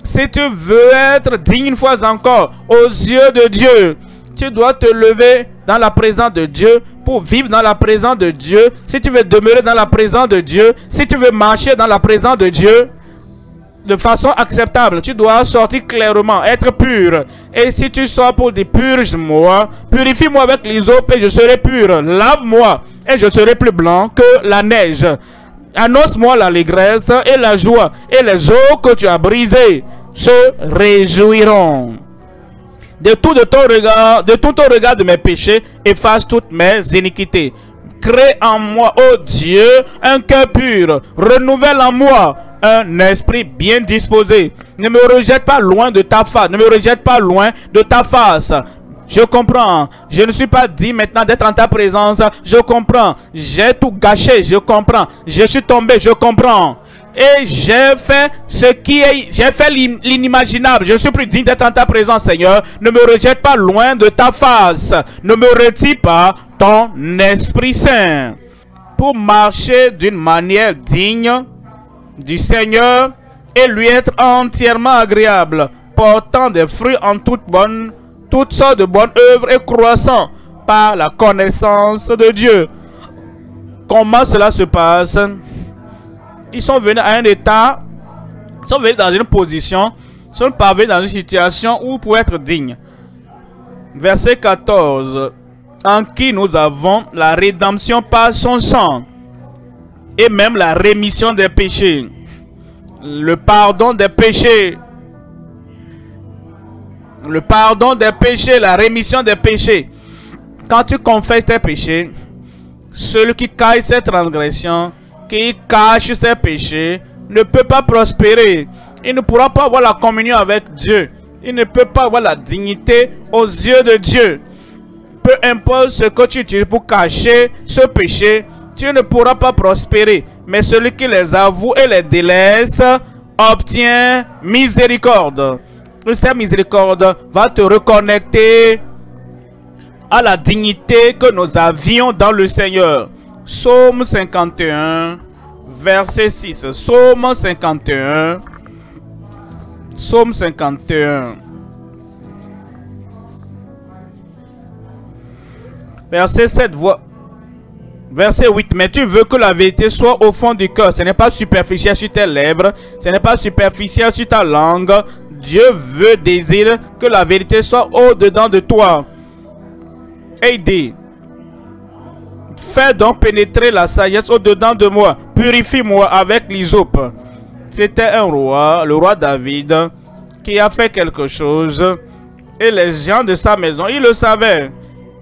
Si tu veux être digne une fois encore aux yeux de Dieu, tu dois te lever dans la présence de Dieu pour vivre dans la présence de Dieu. Si tu veux demeurer dans la présence de Dieu, si tu veux marcher dans la présence de Dieu de façon acceptable, tu dois sortir clairement, être pur. Et si tu sors pour dire purge-moi, purifie-moi avec l'hysope et je serai pur. Lave-moi et je serai plus blanc que la neige. Annonce-moi l'allégresse et la joie, et les eaux que tu as brisées se réjouiront. De tout ton regard de mes péchés, efface toutes mes iniquités. Crée en moi, ô Dieu, un cœur pur. Renouvelle en moi un esprit bien disposé. Ne me rejette pas loin de ta face. Ne me rejette pas loin de ta face. Je comprends. Je ne suis pas dit maintenant d'être en ta présence. Je comprends. J'ai tout gâché. Je comprends. Je suis tombé. Je comprends. Et j'ai fait j'ai fait l'inimaginable. Je ne suis plus digne d'être en ta présence, Seigneur. Ne me rejette pas loin de ta face. Ne me retire pas ton Esprit Saint. Pour marcher d'une manière digne du Seigneur et lui être entièrement agréable, portant des fruits en toutes sortes de bonnes œuvres et croissant par la connaissance de Dieu. Comment cela se passe? Ils sont venus à un état, ils sont venus dans une position, ils sont parvenus dans une situation où pour être dignes. Verset 14. En qui nous avons la rédemption par son sang et même la rémission des péchés. Le pardon des péchés. Le pardon des péchés, la rémission des péchés. Quand tu confesses tes péchés, celui qui cache ses transgressions, qui cache ses péchés, ne peut pas prospérer. Il ne pourra pas avoir la communion avec Dieu. Il ne peut pas avoir la dignité aux yeux de Dieu. Peu importe ce que tu utilises pour cacher ce péché, tu ne pourras pas prospérer. Mais celui qui les avoue et les délaisse obtient miséricorde. Et cette miséricorde va te reconnecter à la dignité que nous avions dans le Seigneur. Psaume 51, verset 6. Psaume 51. Psaume 51. Verset 7. Verset 8. Mais tu veux que la vérité soit au fond du cœur. Ce n'est pas superficiel sur tes lèvres. Ce n'est pas superficiel sur ta langue. Dieu désire que la vérité soit au-dedans de toi. Et il dit: fais donc pénétrer la sagesse au-dedans de moi. Purifie-moi avec l'hysope. C'était un roi, le roi David, qui a fait quelque chose. Et les gens de sa maison, ils le savaient.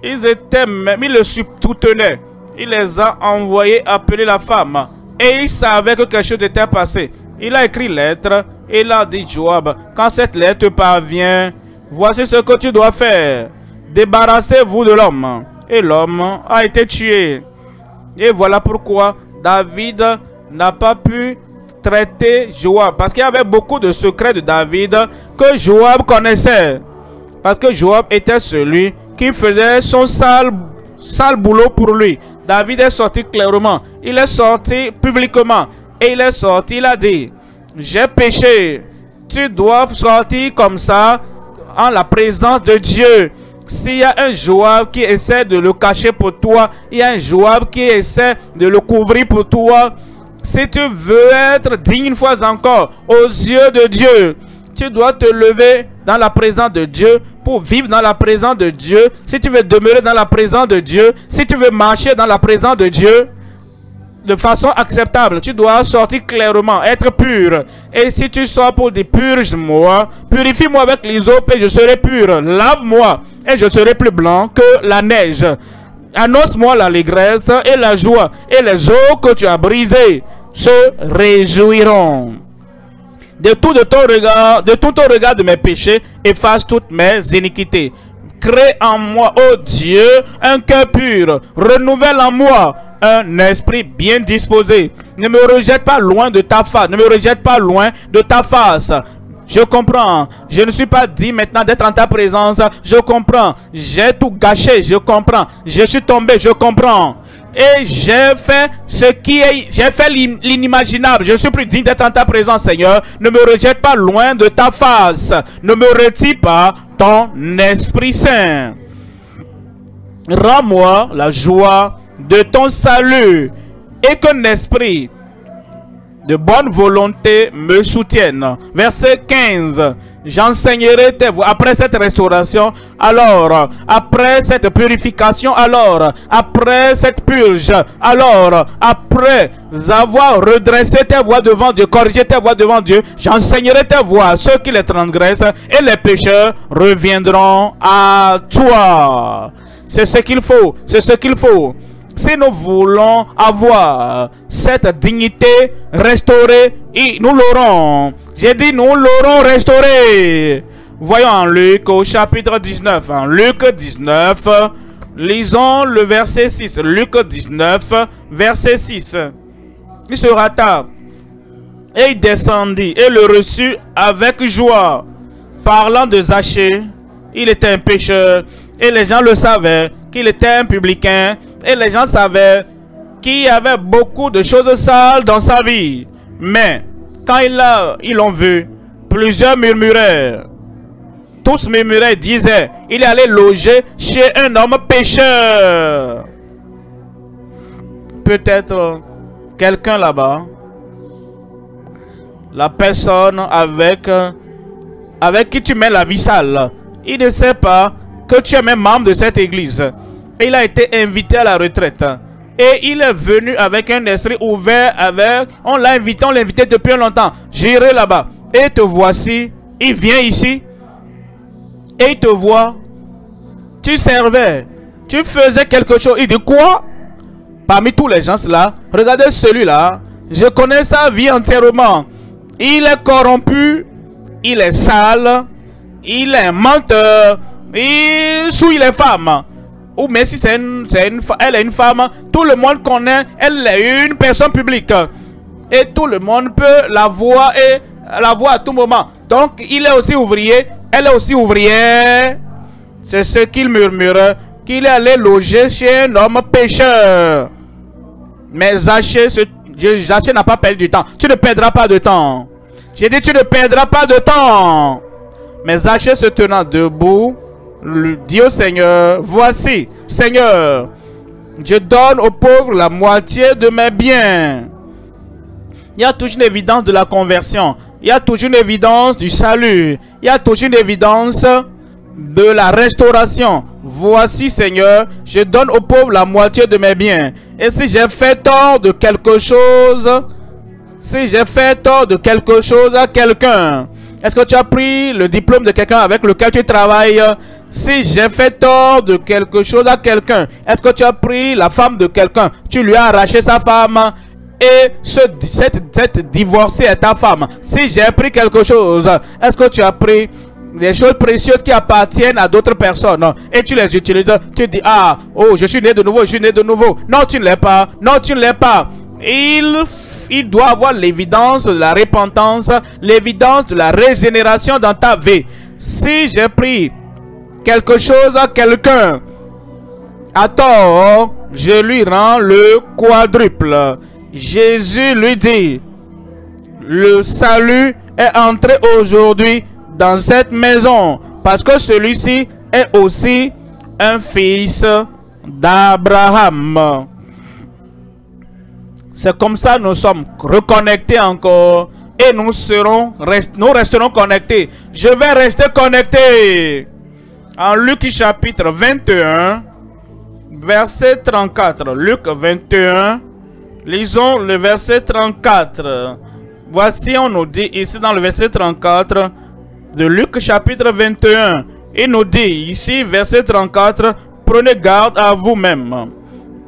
Ils le soutenaient. Il les a envoyés appeler la femme. Et il savait que quelque chose était passé. Il a écrit lettre. Et il a dit: Joab, quand cette lettre parvient, voici ce que tu dois faire. Débarrassez-vous de l'homme. Et l'homme a été tué. Et voilà pourquoi David n'a pas pu traiter Joab. Parce qu'il y avait beaucoup de secrets de David que Joab connaissait. Parce que Joab était celui qui faisait son sale boulot pour lui. David est sorti clairement. Il est sorti publiquement. Et il est sorti, il a dit: j'ai péché. Tu dois sortir comme ça en la présence de Dieu. S'il y a un Joab qui essaie de le cacher pour toi, il y a un Joab qui essaie de le couvrir pour toi. Si tu veux être digne une fois encore aux yeux de Dieu, tu dois te lever dans la présence de Dieu pour vivre dans la présence de Dieu. Si tu veux demeurer dans la présence de Dieu, si tu veux marcher dans la présence de Dieu de façon acceptable, tu dois sortir clairement, être pur. Et si tu sors pour dire purge-moi, purifie-moi avec l'hysope et je serai pur. Lave-moi et je serai plus blanc que la neige. Annonce-moi l'allégresse et la joie, et les eaux que tu as brisées se réjouiront. De tout ton regard de mes péchés, efface toutes mes iniquités. Crée en moi, ô Dieu, un cœur pur. Renouvelle en moi un esprit bien disposé. Ne me rejette pas loin de ta face. Ne me rejette pas loin de ta face. Je comprends. Je ne suis pas dit maintenant d'être en ta présence. Je comprends. J'ai tout gâché. Je comprends. Je suis tombé. Je comprends. Et j'ai fait j'ai fait l'inimaginable. Je suis plus digne d'être en ta présence, Seigneur. Ne me rejette pas loin de ta face. Ne me retire pas ton Esprit Saint. Rends-moi la joie de ton salut et qu'un esprit de bonne volonté me soutienne. Verset 15. J'enseignerai tes voies. Après cette restauration, alors, après cette purification, alors, après cette purge, alors, après avoir redressé tes voies devant Dieu, corrigé tes voies devant Dieu, j'enseignerai tes voies à ceux qui les transgressent et les pécheurs reviendront à toi. C'est ce qu'il faut, c'est ce qu'il faut. Si nous voulons avoir cette dignité restaurée, nous l'aurons. J'ai dit nous l'aurons restaurée. Voyons en Luc au chapitre 19. En Luc 19, lisons le verset 6. Luc 19, verset 6. Il se hâta et il descendit et le reçut avec joie. Parlant de Zachée, il était un pécheur et les gens le savaient qu'il était un publicain. Et les gens savaient qu'il y avait beaucoup de choses sales dans sa vie. Mais quand ils l'ont vu, plusieurs murmuraient. Tous murmuraient et disaient, il est allé loger chez un homme pécheur. Peut-être quelqu'un là-bas, la personne avec qui tu mets la vie sale, il ne sait pas que tu es même membre de cette église. Il a été invité à la retraite. Et il est venu avec un esprit ouvert. On l'a invité, on l'a invité depuis longtemps. J'irai là-bas. Et te voici. Il vient ici. Et il te voit. Tu servais. Tu faisais quelque chose. Il dit quoi? Parmi tous les gens là, regardez celui-là. Je connais sa vie entièrement. Il est corrompu. Il est sale. Il est un menteur. Il souille les femmes. Ou mais si elle est une femme, tout le monde connaît, elle est une personne publique. Et tout le monde peut la voir à tout moment. Donc il est aussi ouvrier, elle est aussi ouvrière. C'est ce qu'il murmure, qu'il est allé loger chez un homme pécheur. Mais Zachée n'a pas perdu du temps. Tu ne perdras pas de temps. J'ai dit tu ne perdras pas de temps. Mais Zachée se tenant debout, dit au Seigneur, voici, Seigneur, je donne aux pauvres la moitié de mes biens. Il y a toujours une évidence de la conversion. Il y a toujours une évidence du salut. Il y a toujours une évidence de la restauration. Voici, Seigneur, je donne aux pauvres la moitié de mes biens. Et si j'ai fait tort de quelque chose, à quelqu'un, est-ce que tu as pris le diplôme de quelqu'un avec lequel tu travailles? Si j'ai fait tort de quelque chose à quelqu'un, est-ce que tu as pris la femme de quelqu'un? Tu lui as arraché sa femme et cette divorcée est ta femme. Si j'ai pris quelque chose, est-ce que tu as pris des choses précieuses qui appartiennent à d'autres personnes et tu les utilises? Tu dis, ah, oh, je suis né de nouveau, je suis né de nouveau. Non, tu ne l'es pas. Non, tu ne l'es pas. Il doit avoir l'évidence de la repentance, l'évidence de la régénération dans ta vie. Si j'ai pris quelque chose à quelqu'un à tort, je lui rends le quadruple. Jésus lui dit, le salut est entré aujourd'hui dans cette maison parce que celui-ci est aussi un fils d'Abraham. C'est comme ça nous sommes reconnectés encore et nous resterons connectés. Je vais rester connecté. En Luc chapitre 21, verset 34. Luc 21, lisons le verset 34. Voici, on nous dit ici dans le verset 34 de Luc chapitre 21. Il nous dit ici, verset 34, prenez garde à vous-même,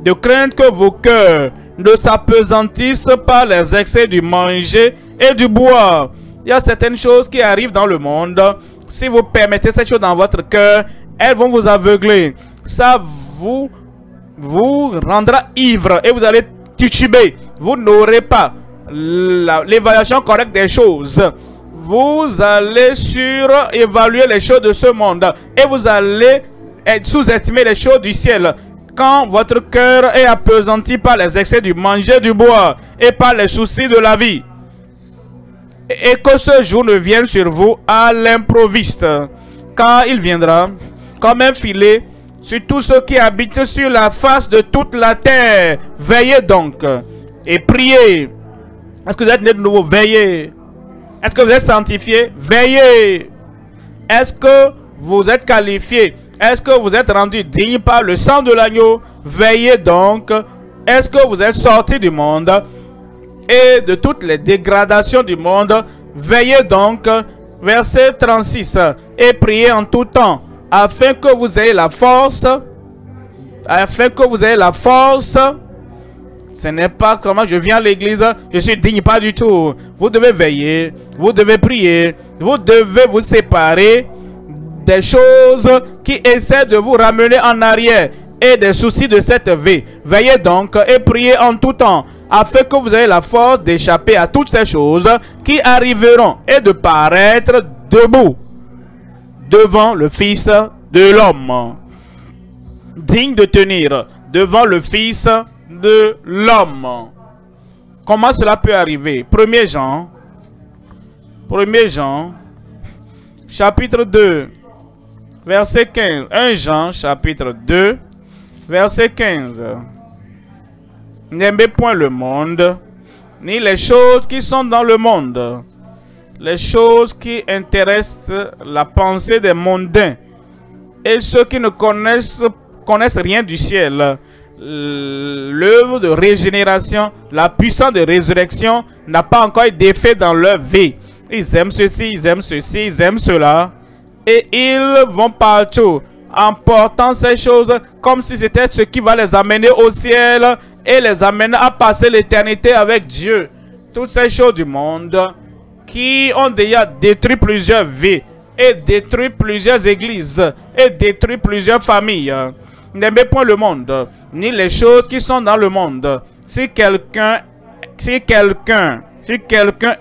de craindre que vos cœurs ne s'apesantissent par les excès du manger et du boire. Il y a certaines choses qui arrivent dans le monde. Si vous permettez ces choses dans votre cœur, elles vont vous aveugler. Ça vous rendra ivre et vous allez tituber. Vous n'aurez pas l'évaluation correcte des choses. Vous allez surévaluer les choses de ce monde et vous allez sous-estimer les choses du ciel. quand votre cœur est appesanti par les excès du manger du bois et par les soucis de la vie, et que ce jour ne vienne sur vous à l'improviste, car il viendra comme un filet sur tous ceux qui habitent sur la face de toute la terre. Veillez donc et priez. Est-ce que vous êtes né de nouveau? Veillez. Est-ce que vous êtes sanctifié? Veillez. Est-ce que vous êtes qualifié? Est-ce que vous êtes rendu digne par le sang de l'agneau? Veillez donc. Est-ce que vous êtes sorti du monde et de toutes les dégradations du monde? Veillez donc. Verset 36. Et priez en tout temps, afin que vous ayez la force. Afin que vous ayez la force. Ce n'est pas comment je viens à l'église, je suis digne, pas du tout. Vous devez veiller, vous devez prier, vous devez vous séparer des choses qui essaient de vous ramener en arrière et des soucis de cette vie. Veillez donc et priez en tout temps, afin que vous ayez la force d'échapper à toutes ces choses qui arriveront et de paraître debout devant le Fils de l'homme. Digne de tenir devant le Fils de l'homme. Comment cela peut arriver? 1er Jean, chapitre 2, verset 15. 1 Jean, chapitre 2, verset 15. N'aimez point le monde, ni les choses qui sont dans le monde. Les choses qui intéressent la pensée des mondains et ceux qui ne connaissent rien du ciel. L'œuvre de régénération, la puissance de résurrection n'a pas encore eu d'effet dans leur vie. Ils aiment ceci, ils aiment ceci, ils aiment cela. Et ils vont partout en portant ces choses comme si c'était ce qui va les amener au ciel et les amener à passer l'éternité avec Dieu. Toutes ces choses du monde qui ont déjà détruit plusieurs vies et détruit plusieurs églises et détruit plusieurs familles. N'aimez point le monde, ni les choses qui sont dans le monde. Si quelqu'un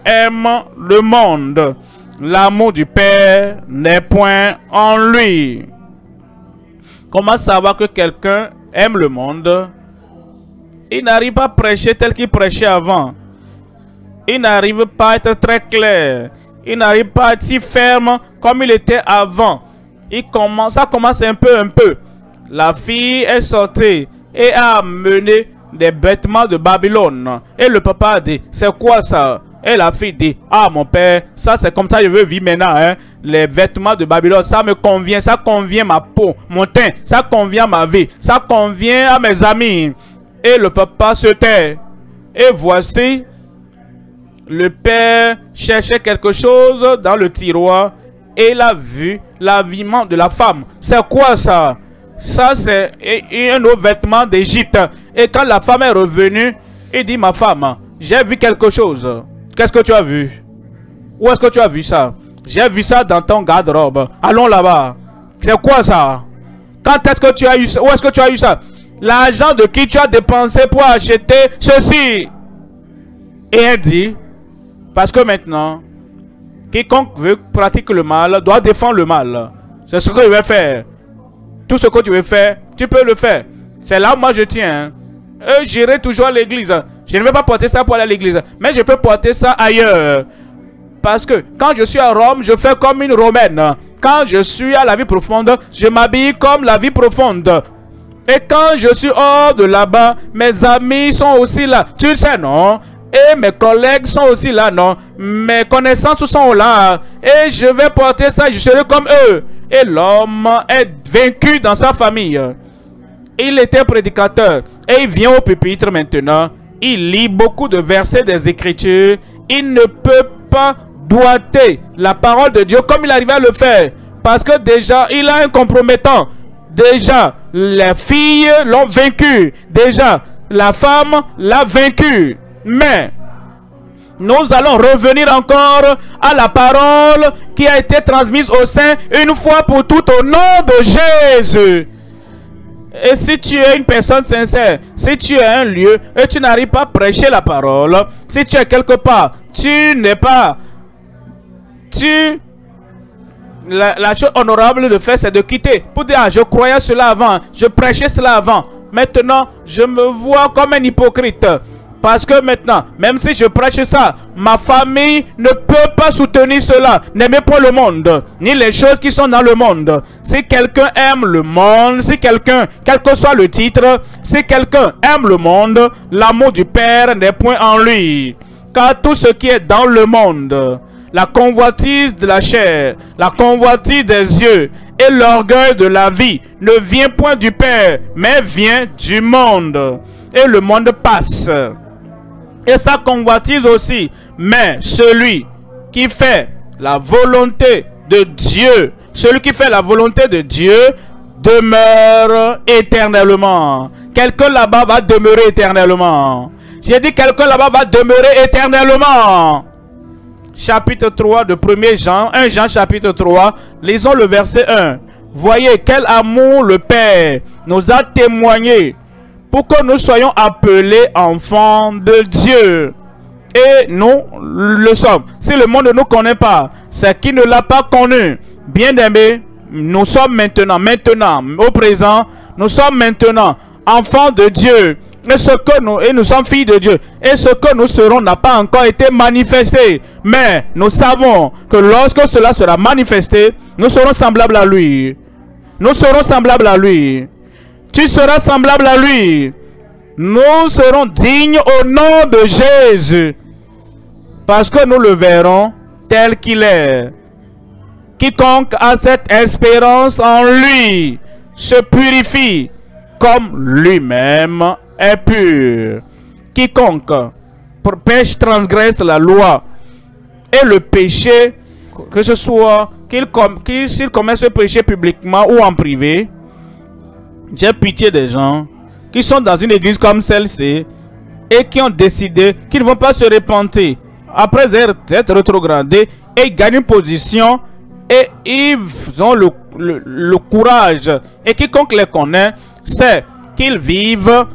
aime le monde, l'amour du Père n'est point en lui. Comment savoir que quelqu'un aime le monde? Il n'arrive pas à prêcher tel qu'il prêchait avant. Il n'arrive pas à être très clair. Il n'arrive pas à être si ferme comme il était avant. Ça commence un peu. La fille est sortie et a amené des vêtements de Babylone. Et le papa a dit, c'est quoi ça? Et la fille dit, ah mon père, ça c'est comme ça je veux vivre maintenant. Hein? Les vêtements de Babylone, ça me convient, ça convient ma peau, mon teint, ça convient ma vie, ça convient à mes amis. Et le papa se tait. Et voici, le père cherchait quelque chose dans le tiroir et il a vu l'habillement de la femme. C'est quoi ça? Ça, c'est un autre vêtement d'Égypte. Et quand la femme est revenue, il dit, ma femme, j'ai vu quelque chose. Qu'est-ce que tu as vu? Où est-ce que tu as vu ça? J'ai vu ça dans ton garde-robe. Allons là-bas. C'est quoi ça? Quand est-ce que tu as eu ça? Où est-ce que tu as eu ça? L'argent de qui tu as dépensé pour acheter ceci? Et elle dit, parce que maintenant, quiconque veut pratiquer le mal doit défendre le mal. C'est ce que je vais faire. Tout ce que tu veux faire, tu peux le faire. C'est là où moi je tiens. J'irai toujours à l'église. Je ne vais pas porter ça pour aller à l'église. Mais je peux porter ça ailleurs. Parce que quand je suis à Rome, je fais comme une Romaine. Quand je suis à la vie profonde, je m'habille comme la vie profonde. Et quand je suis hors de là-bas, mes amis sont aussi là. Tu le sais, non? Et mes collègues sont aussi là, non? Mes connaissances sont là. Et je vais porter ça, je serai comme eux. Et l'homme est vaincu dans sa famille. Il était prédicateur. Et il vient au pupitre maintenant. Il lit beaucoup de versets des Écritures. Il ne peut pas doiter la parole de Dieu comme il arrivait à le faire. Parce que déjà, il a un compromettant. Déjà, les filles l'ont vaincu. Déjà, la femme l'a vaincu. Mais nous allons revenir encore à la parole qui a été transmise au sein une fois pour toutes au nom de Jésus. Et si tu es une personne sincère, si tu es un lieu et tu n'arrives pas à prêcher la parole, si tu es quelque part, tu n'es pas... La chose honorable de faire, c'est de quitter. Pour dire, ah, je croyais cela avant, je prêchais cela avant. maintenant, je me vois comme un hypocrite. Parce que maintenant, même si je prêche ça, ma famille ne peut pas soutenir cela. N'aimez pas le monde, ni les choses qui sont dans le monde. Si quelqu'un aime le monde, si quelqu'un, quel que soit le titre, si quelqu'un aime le monde, l'amour du Père n'est point en lui. Car tout ce qui est dans le monde, la convoitise de la chair, la convoitise des yeux et l'orgueil de la vie ne vient point du Père, mais vient du monde. Et le monde passe. Et sa convoitise aussi. Mais celui qui fait la volonté de Dieu, celui qui fait la volonté de Dieu demeure éternellement. Quelqu'un là-bas va demeurer éternellement. J'ai dit quelqu'un là-bas va demeurer éternellement. Chapitre 3 de 1er Jean, 1 Jean chapitre 3, lisons le verset 1. Voyez quel amour le Père nous a témoigné pour que nous soyons appelés enfants de Dieu. Et nous le sommes. Si le monde ne nous connaît pas, c'est qu'il ne l'a pas connu. Bien-aimés, nous sommes maintenant, au présent, nous sommes maintenant enfants de Dieu. Et nous sommes filles de Dieu. Et ce que nous serons n'a pas encore été manifesté. Mais nous savons que lorsque cela sera manifesté, nous serons semblables à lui. Nous serons semblables à lui. Tu seras semblable à lui. Nous serons dignes au nom de Jésus. Parce que nous le verrons tel qu'il est. Quiconque a cette espérance en lui se purifie comme lui-même est pur. Quiconque pêche transgresse la loi. Et le péché, que ce soit s'il commet ce péché publiquement ou en privé, j'ai pitié des gens qui sont dans une église comme celle-ci et qui ont décidé qu'ils ne vont pas se repentir après être rétrogradés et gagnent une position et ils ont le courage. Et quiconque les connaît sait qu'ils vivent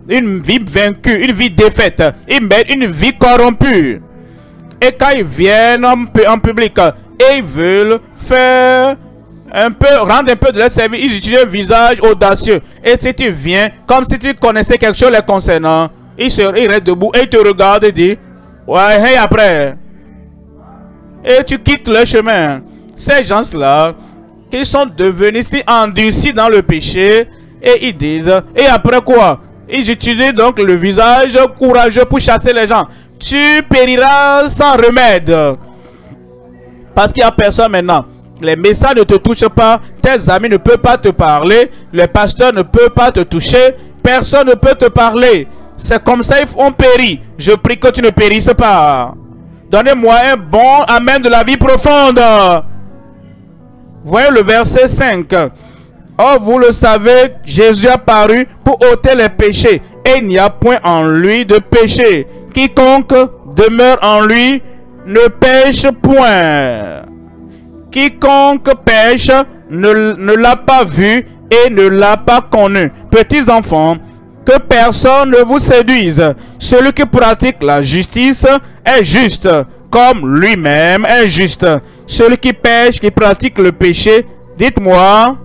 une vie vaincue, une vie défaite, ils mènent une vie corrompue. Et quand ils viennent en public et ils veulent faire rendre un peu de leur service, ils utilisent un visage audacieux. Et si tu viens, comme si tu connaissais quelque chose les concernant, ils restent debout et ils te regardent et disent, ouais, et après. Et tu quittes le chemin. Ces gens-là, qui sont devenus si endurcis dans le péché, et ils disent, et après quoi? Ils utilisent donc le visage courageux pour chasser les gens. Tu périras sans remède. Parce qu'il n'y a personne maintenant. Les messages ne te touchent pas. Tes amis ne peuvent pas te parler. Les pasteurs ne peuvent pas te toucher. Personne ne peut te parler. C'est comme ça on périt. Je prie que tu ne périsses pas. Donnez-moi un bon amen de la vie profonde. Voyez le verset 5. Or, vous le savez, Jésus a paru pour ôter les péchés. Et il n'y a point en lui de péché. Quiconque demeure en lui ne pêche point. Quiconque pêche ne l'a pas vu et ne l'a pas connu. Petits enfants, que personne ne vous séduise. Celui qui pratique la justice est juste, comme lui-même est juste. Celui qui pêche, qui pratique le péché, dites-moi,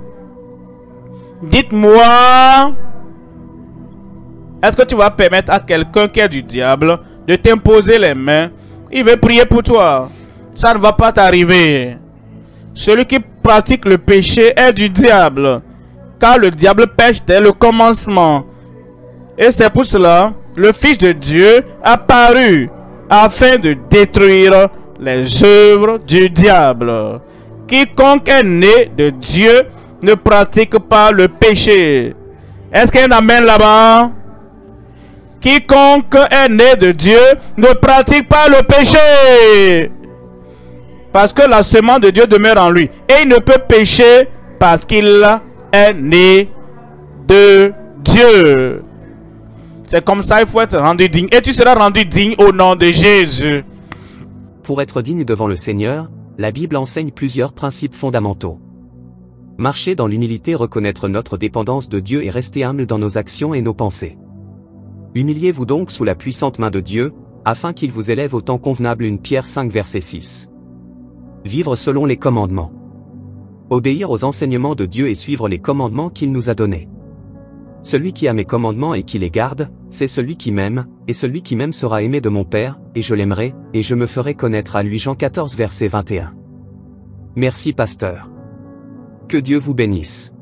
est-ce que tu vas permettre à quelqu'un qui est du diable de t'imposer les mains? Il veut prier pour toi. Ça ne va pas t'arriver. Celui qui pratique le péché est du diable, car le diable pêche dès le commencement. Et c'est pour cela le Fils de Dieu a paru afin de détruire les œuvres du diable. Quiconque est né de Dieu ne pratique pas le péché. Est-ce qu'il y a un amen là-bas? Quiconque est né de Dieu ne pratique pas le péché. Parce que la semence de Dieu demeure en lui. Et il ne peut pécher parce qu'il est né de Dieu. C'est comme ça, il faut être rendu digne. Et tu seras rendu digne au nom de Jésus. Pour être digne devant le Seigneur, la Bible enseigne plusieurs principes fondamentaux. Marcher dans l'humilité, reconnaître notre dépendance de Dieu et rester humble dans nos actions et nos pensées. Humiliez-vous donc sous la puissante main de Dieu, afin qu'il vous élève au temps convenable. 1 Pierre 5 verset 6. Vivre selon les commandements. Obéir aux enseignements de Dieu et suivre les commandements qu'il nous a donnés. Celui qui a mes commandements et qui les garde, c'est celui qui m'aime, et celui qui m'aime sera aimé de mon Père, et je l'aimerai, et je me ferai connaître à lui. Jean 14 verset 21. Merci pasteur. Que Dieu vous bénisse.